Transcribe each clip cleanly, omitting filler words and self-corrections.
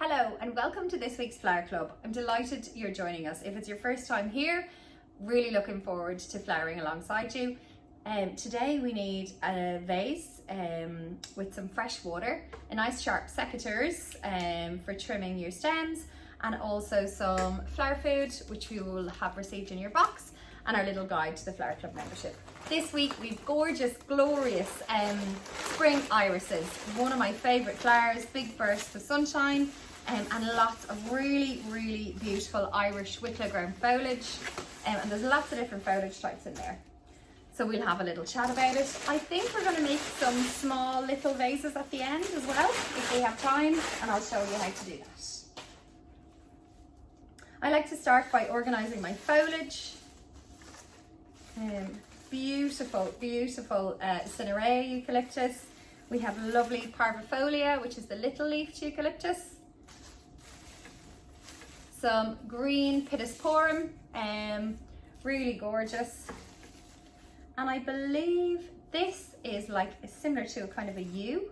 Hello and welcome to this week's Flower Club. I'm delighted you're joining us. If it's your first time here, really looking forward to flowering alongside you. Today we need a vase with some fresh water, a nice sharp secateurs for trimming your stems, and also some flower food which we will have received in your box, and our little guide to the Flower Club membership. This week we've gorgeous, glorious spring irises, one of my favourite flowers, big bursts of sunshine, and lots of really beautiful Irish wicklow ground foliage, and there's lots of different foliage types in there. So we'll have a little chat about it. I think we're going to make some small little vases at the end as well, if we have time, and I'll show you how to do that. I like to start by organising my foliage. Beautiful Cinerae eucalyptus. We have lovely parvifolia, which is the little leafed eucalyptus. Some green pittosporum, really gorgeous. And I believe this is like similar to a kind of a yew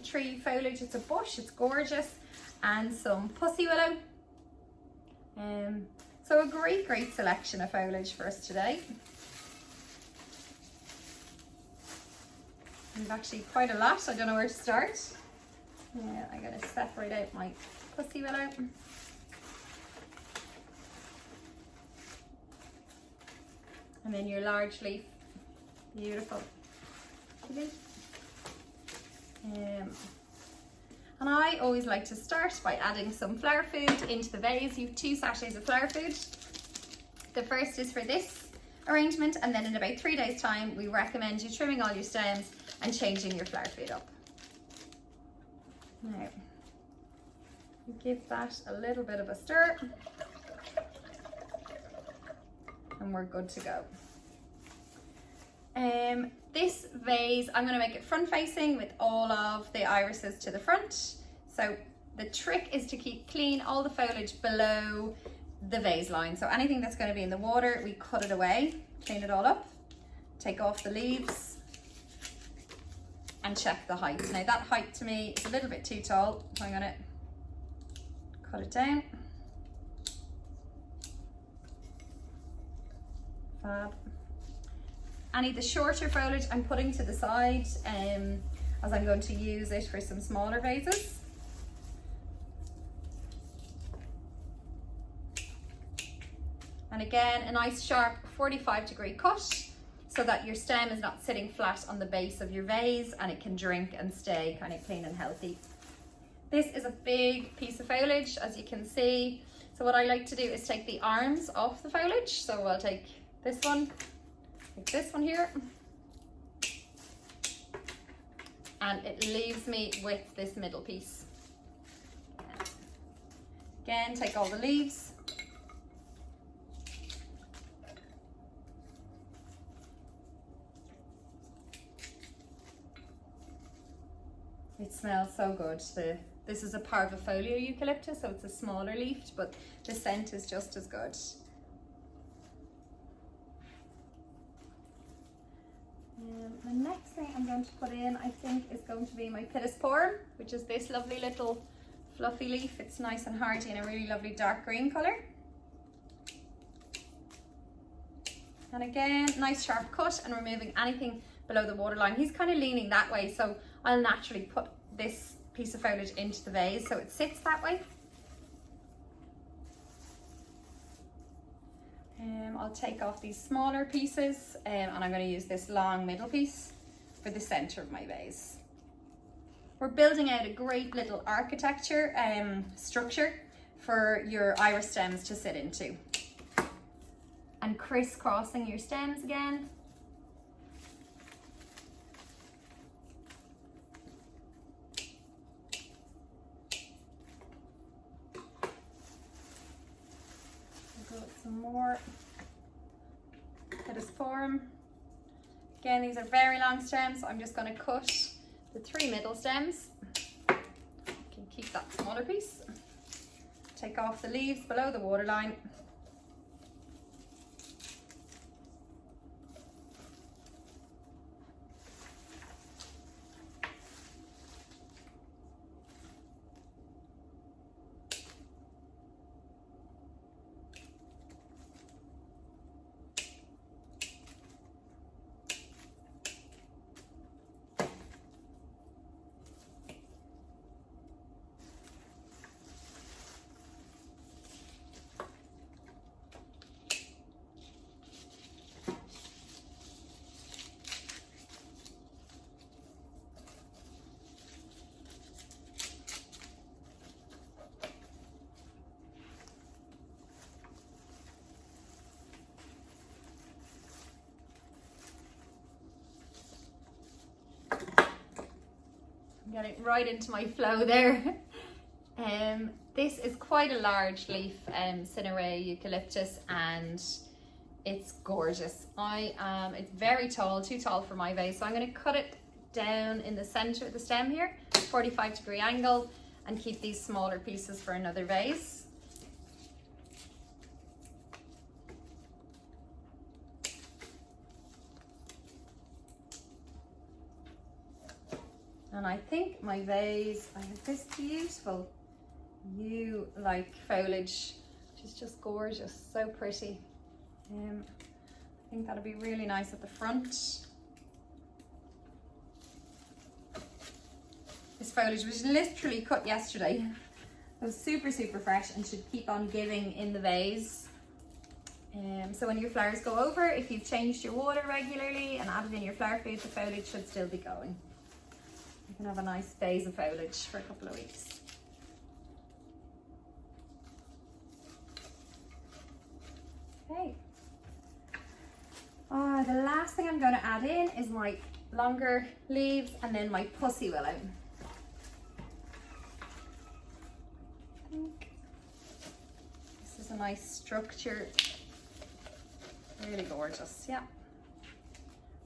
tree foliage. It's a bush, it's gorgeous. And some pussy willow. So a great selection of foliage for us today. We've actually quite a lot, I don't know where to start. Yeah, I'm going to separate out my pussy willow. And then your large leaf, beautiful. And I always like to start by adding some flower food into the vase. You have 2 sachets of flower food. The first is for this arrangement, and then in about 3 days time, we recommend you trimming all your stems and changing your flower food up. Now, give that a little bit of a stir. And we're good to go. This vase, I'm going to make it front facing with all of the irises to the front. So the trick is to keep clean all the foliage below the vase line. So anything that's going to be in the water, we cut it away, clean it all up, take off the leaves, and check the height. Now that height to me is a little bit too tall. I'm going to cut it down. Fab. Any of the shorter foliage I'm putting to the side as I'm going to use it for some smaller vases. And again, a nice sharp 45-degree cut so that your stem is not sitting flat on the base of your vase, and it can drink and stay kind of clean and healthy. This is a big piece of foliage, as you can see. So what I like to do is take the arms off the foliage. So I'll take this one, like this one here, and it leaves me with this middle piece. Again, take all the leaves. It smells so good. This is a parvifolia eucalyptus, so it's a smaller leaf, but the scent is just as good. The next thing I'm going to put in, I think, is going to be my pittosporum, which is this lovely little fluffy leaf. It's nice and hardy and a really lovely dark green colour. And again, nice sharp cut and removing anything below the waterline. He's kind of leaning that way, so I'll naturally put this piece of foliage into the vase so it sits that way. I'll take off these smaller pieces and I'm going to use this long middle piece for the centre of my vase. We're building out a great little architecture structure for your iris stems to sit into. And crisscrossing your stems again. Some more pittosporum. Again, these are very long stems, so I'm just going to cut the 3 middle stems. You can keep that smaller piece. Take off the leaves below the waterline. I'm getting right into my flow there. This is quite a large leaf Cinerea eucalyptus, and it's gorgeous. It's very tall, too tall for my vase, so I'm going to cut it down in the center of the stem here, 45-degree angle, and keep these smaller pieces for another vase. And I think my vase, I have this beautiful like foliage, which is just gorgeous, so pretty. I think that'll be really nice at the front. This foliage was literally cut yesterday. It was super, super fresh and should keep on giving in the vase. So when your flowers go over, if you've changed your water regularly and added in your flower food, the foliage should still be going. You can have a nice vase of foliage for a couple of weeks. Okay. The last thing I'm going to add in is my longer leaves and then my pussy willow. This is a nice structure, really gorgeous, yeah.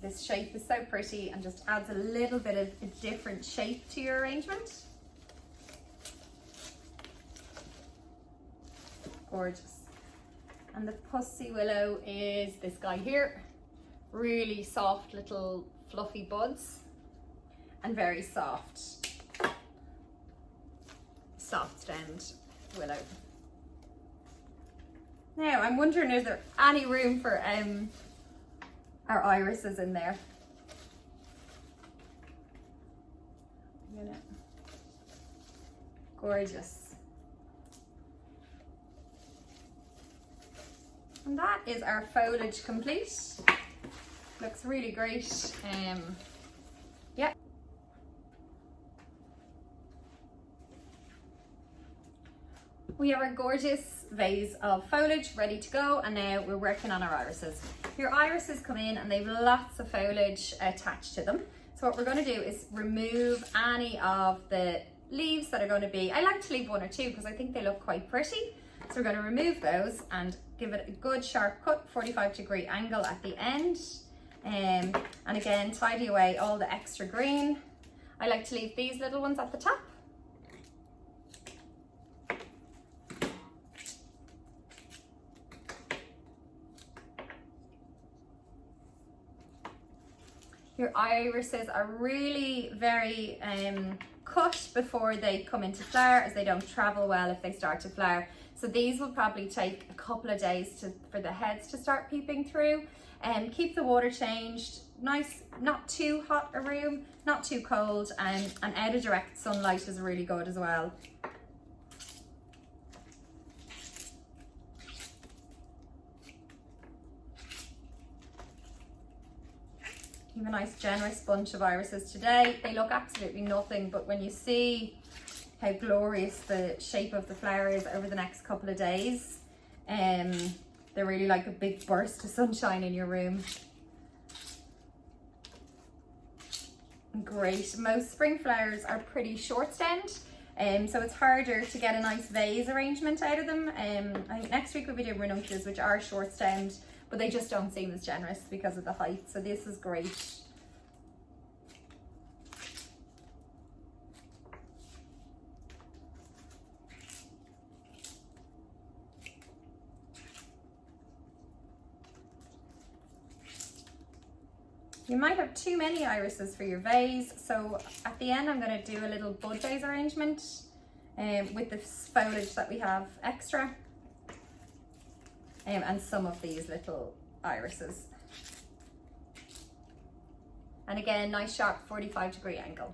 This shape is so pretty and just adds a little bit of a different shape to your arrangement. Gorgeous. And the pussy willow is this guy here. Really soft little fluffy buds and very soft stemmed willow. Now I'm wondering, is there any room for our irises in there? Gorgeous. And that is our foliage complete. Looks really great. Yeah. We have our gorgeous vase of foliage ready to go, and now we're working on our irises. Your irises come in and they've lots of foliage attached to them. So what we're going to do is remove any of the leaves that are going to be, I like to leave one or two because I think they look quite pretty. So we're going to remove those and give it a good sharp cut, 45-degree angle at the end. And again, tidy away all the extra green. I like to leave these little ones at the top. Your irises are really very cut before they come into flower, as they don't travel well if they start to flower. So these will probably take a couple of days for the heads to start peeping through. And keep the water changed, nice, not too hot a room, not too cold, and out of direct sunlight is really good as well. You have a nice generous bunch of irises today. They look absolutely nothing, but when you see how glorious the shape of the flower is over the next couple of days, they're really like a big burst of sunshine in your room. Great. Most spring flowers are pretty short stemmed, so it's harder to get a nice vase arrangement out of them. I think next week we'll be doing ranunculus, which are short stemmed, but they just don't seem as generous because of the height. So this is great. You might have too many irises for your vase, so at the end I'm going to do a little bud vase arrangement with the foliage that we have extra, and some of these little irises. And again, nice sharp 45-degree angle.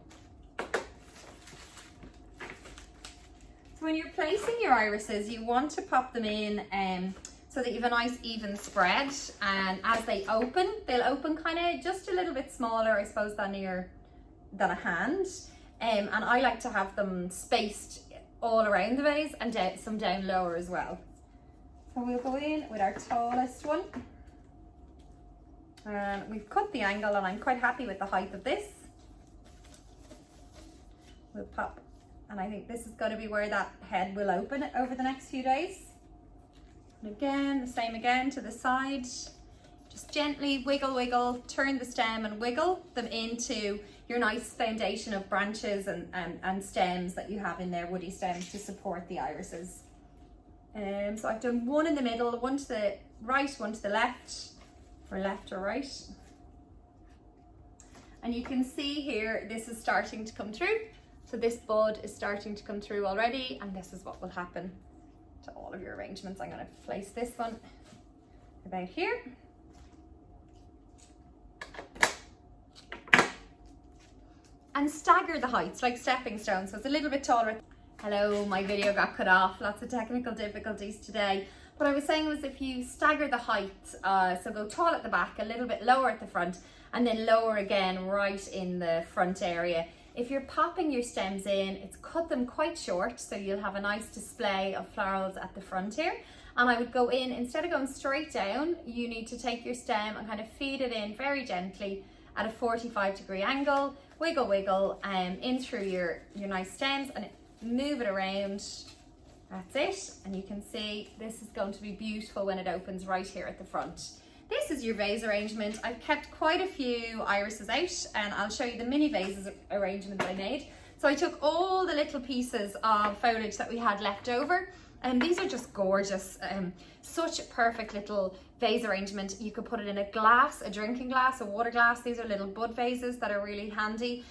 So when you're placing your irises, you want to pop them in so that you have a nice even spread, and as they open, they'll open kind of just a little bit smaller, I suppose, than a hand. And I like to have them spaced all around the vase and some down lower as well. So we'll go in with our tallest one. And we've cut the angle, and I'm quite happy with the height of this. we'll pop. And I think this is going to be where that head will open over the next few days. And again, the same again to the side. Just gently wiggle, wiggle, turn the stem and wiggle them into your nice foundation of branches and stems that you have in there, woody stems to support the irises. So I've done one in the middle, one to the right, one to the left, or left or right. And you can see here, this is starting to come through. So this bud is starting to come through already, and this is what will happen to all of your arrangements. I'm going to place this one about here. And stagger the heights like stepping stones, so it's a little bit taller. Hello, my video got cut off, lots of technical difficulties today. What I was saying was if you stagger the height, so go tall at the back, a little bit lower at the front, and then lower again right in the front area. If you're popping your stems in, it's cut them quite short, so you'll have a nice display of florals at the front here. And I would go in, instead of going straight down, you need to take your stem and kind of feed it in very gently at a 45-degree angle, wiggle, wiggle, in through your nice stems and move it around. That's it. And you can see this is going to be beautiful when it opens right here at the front. This is your vase arrangement. I've kept quite a few irises out, and I'll show you the mini vases arrangement I made. So I took all the little pieces of foliage that we had left over, and these are just gorgeous. Such a perfect little vase arrangement. You could put it in a glass, a drinking glass, a water glass. These are little bud vases that are really handy.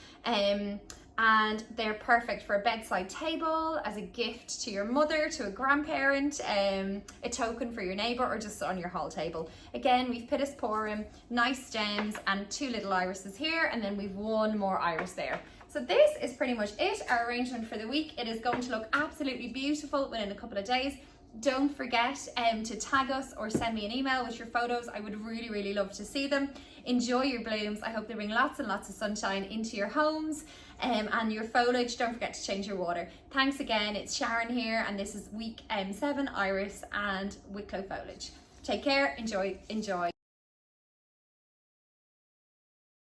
And they're perfect for a bedside table, as a gift to your mother, to a grandparent, a token for your neighbour, or just on your hall table. Again, we've pittosporum, nice stems, and 2 little irises here, and then we've 1 more iris there. So this is pretty much it, our arrangement for the week. It is going to look absolutely beautiful within a couple of days. Don't forget to tag us or send me an email with your photos. I would really, really love to see them. Enjoy your blooms. I hope they bring lots and lots of sunshine into your homes and your foliage. Don't forget to change your water. Thanks again. It's Sharon here, and this is week 7 iris and Wicklow foliage. Take care. Enjoy.